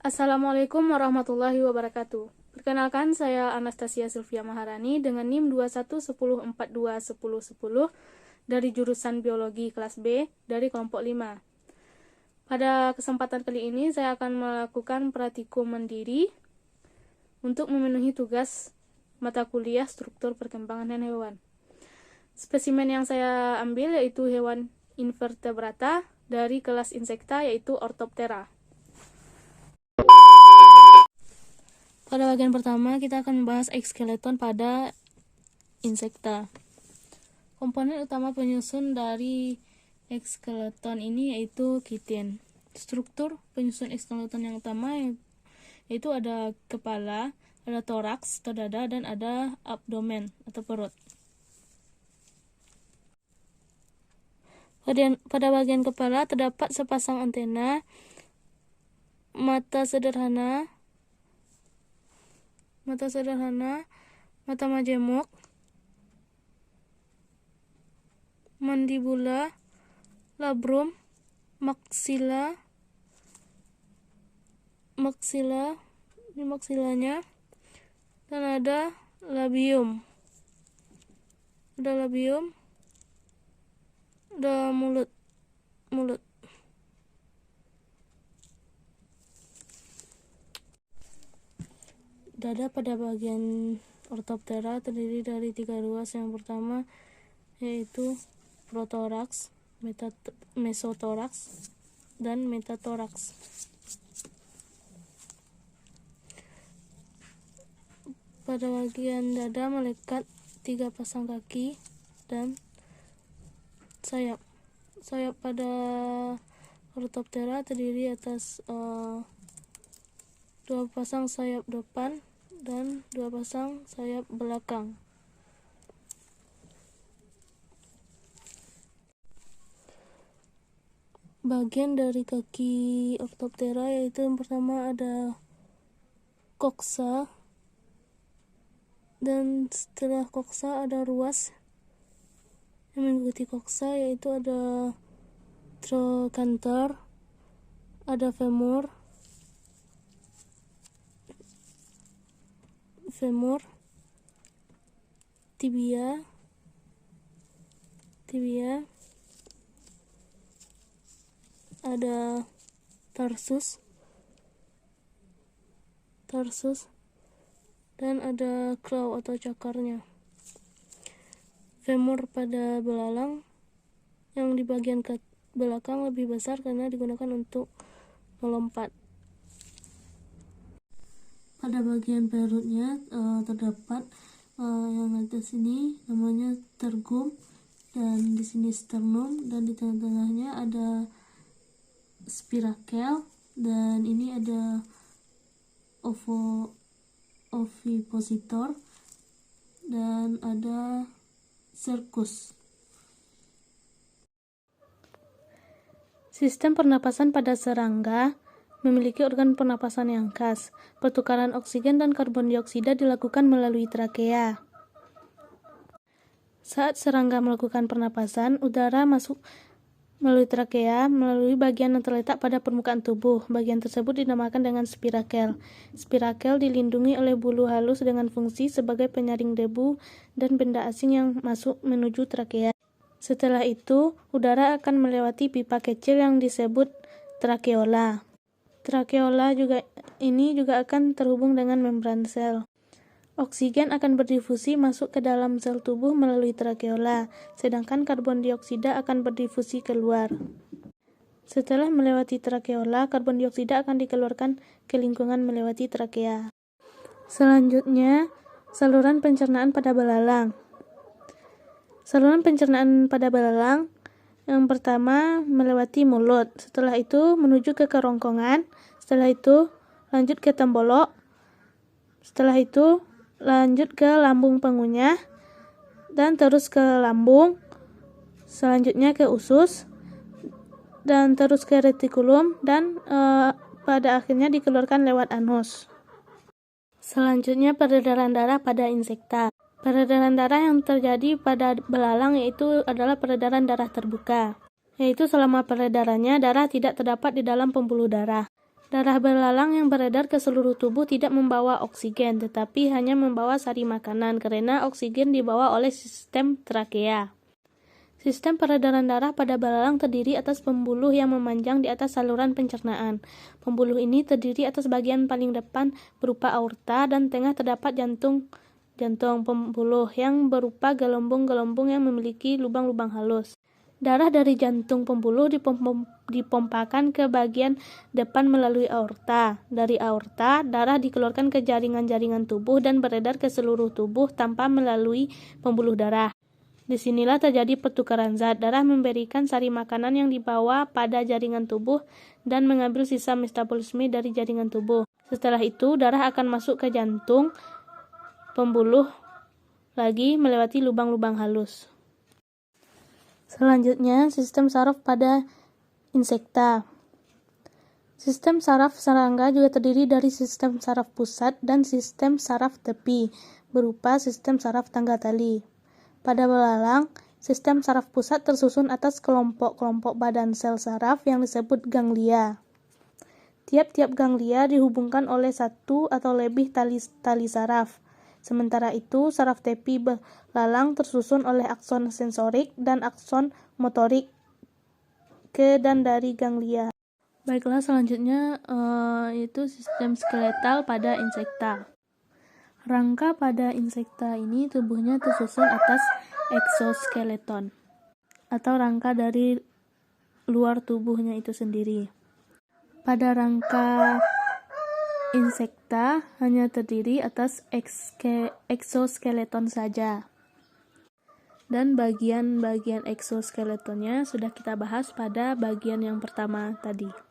Assalamualaikum warahmatullahi wabarakatuh. Perkenalkan, saya Anastasia Sylvia Maharani dengan NIM 2110421010 dari jurusan Biologi kelas B dari kelompok 5. Pada kesempatan kali ini saya akan melakukan praktikum mandiri untuk memenuhi tugas mata kuliah struktur perkembangan hewan. Spesimen yang saya ambil yaitu hewan invertebrata dari kelas insekta yaitu Orthoptera. Pada bagian pertama, kita akan membahas ekskeleton pada insekta. Komponen utama penyusun dari ekskeleton ini yaitu kitin. Struktur penyusun ekskeleton yang utama yaitu ada kepala, ada toraks atau dada, dan ada abdomen atau perut. Pada bagian kepala terdapat sepasang antena, mata sederhana, mata majemuk, mandibula, labrum, maksila, ini maksilanya, dan ada labium. Ada mulut. Dada pada bagian Orthoptera terdiri dari 3 ruas. Yang pertama yaitu protoraks, mesotoraks, dan metatoraks. Pada bagian dada melekat 3 pasang kaki dan sayap. Sayap pada Orthoptera terdiri atas 2 pasang sayap depan dan 2 pasang sayap belakang. Bagian dari kaki Orthoptera yaitu yang pertama ada koksa, dan setelah koksa ada ruas yang mengikuti koksa yaitu ada trochanter, ada femur, tibia, ada tarsus, dan ada claw atau cakarnya. Femur pada belalang yang di bagian belakang lebih besar karena digunakan untuk melompat. Pada bagian perutnya terdapat yang atas ini namanya tergum, dan di sini sternum, dan di tengah-tengahnya ada spirakel, dan ini ada ovipositor, dan ada cercus. Sistem pernapasan pada serangga memiliki organ pernapasan yang khas. Pertukaran oksigen dan karbon dioksida dilakukan melalui trakea. Saat serangga melakukan pernapasan, udara masuk melalui trakea melalui bagian yang terletak pada permukaan tubuh. Bagian tersebut dinamakan dengan spirakel. Spirakel dilindungi oleh bulu halus dengan fungsi sebagai penyaring debu dan benda asing yang masuk menuju trakea. Setelah itu, udara akan melewati pipa kecil yang disebut trakeola. Trakeola juga akan terhubung dengan membran sel. Oksigen akan berdifusi masuk ke dalam sel tubuh melalui trakeola, sedangkan karbon dioksida akan berdifusi keluar. Setelah melewati trakeola, karbon dioksida akan dikeluarkan ke lingkungan melewati trakea. Selanjutnya, saluran pencernaan pada belalang. Saluran pencernaan pada belalang yang pertama melewati mulut, setelah itu menuju ke kerongkongan, setelah itu lanjut ke tembolok, setelah itu lanjut ke lambung pengunyah, dan terus ke lambung, selanjutnya ke usus, dan terus ke retikulum, dan pada akhirnya dikeluarkan lewat anus. Selanjutnya peredaran darah pada insekta. Peredaran darah yang terjadi pada belalang adalah peredaran darah terbuka, yaitu selama peredarannya darah tidak terdapat di dalam pembuluh darah. Darah belalang yang beredar ke seluruh tubuh tidak membawa oksigen, tetapi hanya membawa sari makanan karena oksigen dibawa oleh sistem trakea. Sistem peredaran darah pada belalang terdiri atas pembuluh yang memanjang di atas saluran pencernaan. Pembuluh ini terdiri atas bagian paling depan berupa aorta dan tengah terdapat jantung pembuluh yang berupa gelembung-gelembung yang memiliki lubang-lubang halus. Darah dari jantung pembuluh dipompakan ke bagian depan melalui aorta. Dari aorta, darah dikeluarkan ke jaringan-jaringan tubuh dan beredar ke seluruh tubuh tanpa melalui pembuluh darah. Disinilah terjadi pertukaran zat. Darah memberikan sari makanan yang dibawa pada jaringan tubuh dan mengambil sisa metabolisme dari jaringan tubuh. Setelah itu, darah akan masuk ke jantung pembuluh lagi melewati lubang-lubang halus. Selanjutnya, sistem saraf pada insekta. Sistem saraf serangga juga terdiri dari sistem saraf pusat dan sistem saraf tepi, berupa sistem saraf tangga tali. Pada belalang, sistem saraf pusat tersusun atas kelompok-kelompok badan sel saraf yang disebut ganglia. Tiap-tiap ganglia dihubungkan oleh satu atau lebih tali saraf. Sementara itu, saraf tepi belalang tersusun oleh akson sensorik dan akson motorik ke dan dari ganglia. Baiklah, selanjutnya itu sistem skeletal pada insekta. Rangka pada insekta ini tubuhnya tersusun atas eksoskeleton atau rangka dari luar tubuhnya itu sendiri. Pada rangka insekta hanya terdiri atas eksoskeleton saja. Dan bagian-bagian eksoskeletonnya sudah kita bahas pada bagian yang pertama tadi.